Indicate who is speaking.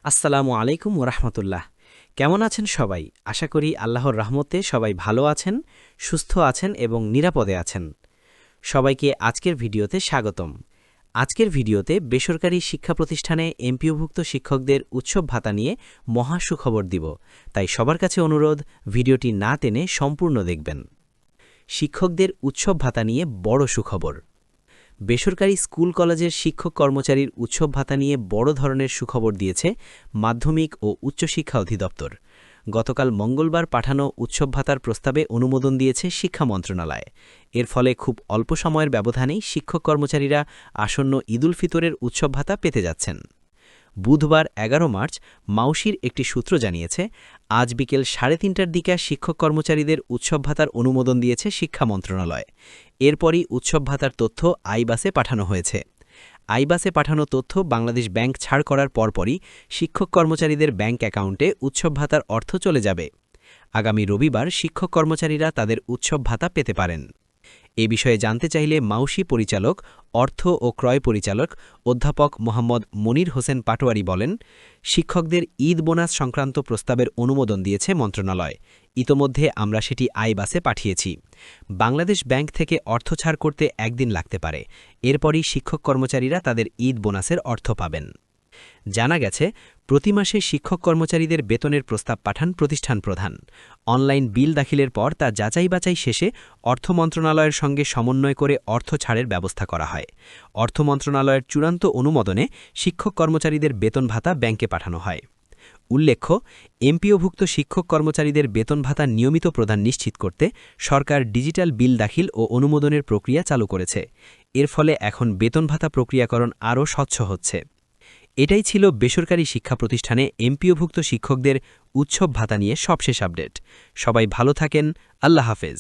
Speaker 1: আসসালামু আলাইকুম ওরহমতুল্লাহ। কেমন আছেন সবাই? আশা করি আল্লাহর রহমতে সবাই ভালো আছেন, সুস্থ আছেন এবং নিরাপদে আছেন। সবাইকে আজকের ভিডিওতে স্বাগতম। আজকের ভিডিওতে বেসরকারি শিক্ষা প্রতিষ্ঠানে এমপিওভুক্ত শিক্ষকদের উৎসব ভাতা নিয়ে মহা সুখবর দিব, তাই সবার কাছে অনুরোধ, ভিডিওটি না টেনে সম্পূর্ণ দেখবেন। শিক্ষকদের উৎসব ভাতা নিয়ে বড় সুখবর। বেসরকারি স্কুল কলেজের শিক্ষক কর্মচারীর উৎসব ভাতা নিয়ে বড় ধরনের সুখবর দিয়েছে মাধ্যমিক ও উচ্চশিক্ষা অধিদপ্তর। গতকাল মঙ্গলবার পাঠানো উৎসব ভাতার প্রস্তাবে অনুমোদন দিয়েছে শিক্ষা মন্ত্রণালয়। এর ফলে খুব অল্প সময়ের ব্যবধানেই শিক্ষক কর্মচারীরা আসন্ন ঈদুল ফিতরের উৎসব ভাতা পেতে যাচ্ছেন। বুধবার ১১ মার্চ মাউশির একটি সূত্র জানিয়েছে, আজ বিকেল ৩:৩০টার দিকে শিক্ষক কর্মচারীদের উৎসব ভাতার অনুমোদন দিয়েছে শিক্ষা মন্ত্রণালয়। এরপরই উৎসব ভাতার তথ্য আইবাসে পাঠানো হয়েছে। আইবাসে পাঠানো তথ্য বাংলাদেশ ব্যাংক ছাড় করার পরপরই শিক্ষক কর্মচারীদের ব্যাংক অ্যাকাউন্টে উৎসব ভাতার অর্থ চলে যাবে। আগামী রবিবার শিক্ষক কর্মচারীরা তাদের উৎসব ভাতা পেতে পারেন। এ বিষয়ে জানতে চাইলে মাউশি পরিচালক, অর্থ ও ক্রয় পরিচালক অধ্যাপক মোহাম্মদ মনির হোসেন পাটোয়ারি বলেন, শিক্ষকদের ঈদ বোনাস সংক্রান্ত প্রস্তাবের অনুমোদন দিয়েছে মন্ত্রণালয়। ইতোমধ্যে আমরা সেটি আইবাসে পাঠিয়েছি। বাংলাদেশ ব্যাংক থেকে অর্থ ছাড় করতে একদিন লাগতে পারে। এরপরই শিক্ষক কর্মচারীরা তাদের ঈদ বোনাসের অর্থ পাবেন। জানা গেছে, প্রতি মাসে শিক্ষক কর্মচারীদের বেতনের প্রস্তাব পাঠান প্রতিষ্ঠান প্রধান। অনলাইন বিল দাখিলের পর তা যাচাই বাছাই শেষে অর্থ মন্ত্রণালয়ের সঙ্গে সমন্বয় করে অর্থ ছাড়ের ব্যবস্থা করা হয়। অর্থ মন্ত্রণালয়ের চূড়ান্ত অনুমোদনে শিক্ষক কর্মচারীদের বেতন ভাতা ব্যাংকে পাঠানো হয়। উল্লেখ্য, এমপিওভুক্ত শিক্ষক কর্মচারীদের বেতন ভাতা নিয়মিত প্রদান নিশ্চিত করতে সরকার ডিজিটাল বিল দাখিল ও অনুমোদনের প্রক্রিয়া চালু করেছে। এর ফলে এখন বেতন ভাতা প্রক্রিয়াকরণ আরও স্বচ্ছ হচ্ছে। এটাই ছিল বেসরকারি শিক্ষা প্রতিষ্ঠানে এমপিওভুক্ত শিক্ষকদের উৎসব ভাতা নিয়ে সবশেষ আপডেট। সবাই ভালো থাকেন। আল্লাহ হাফেজ।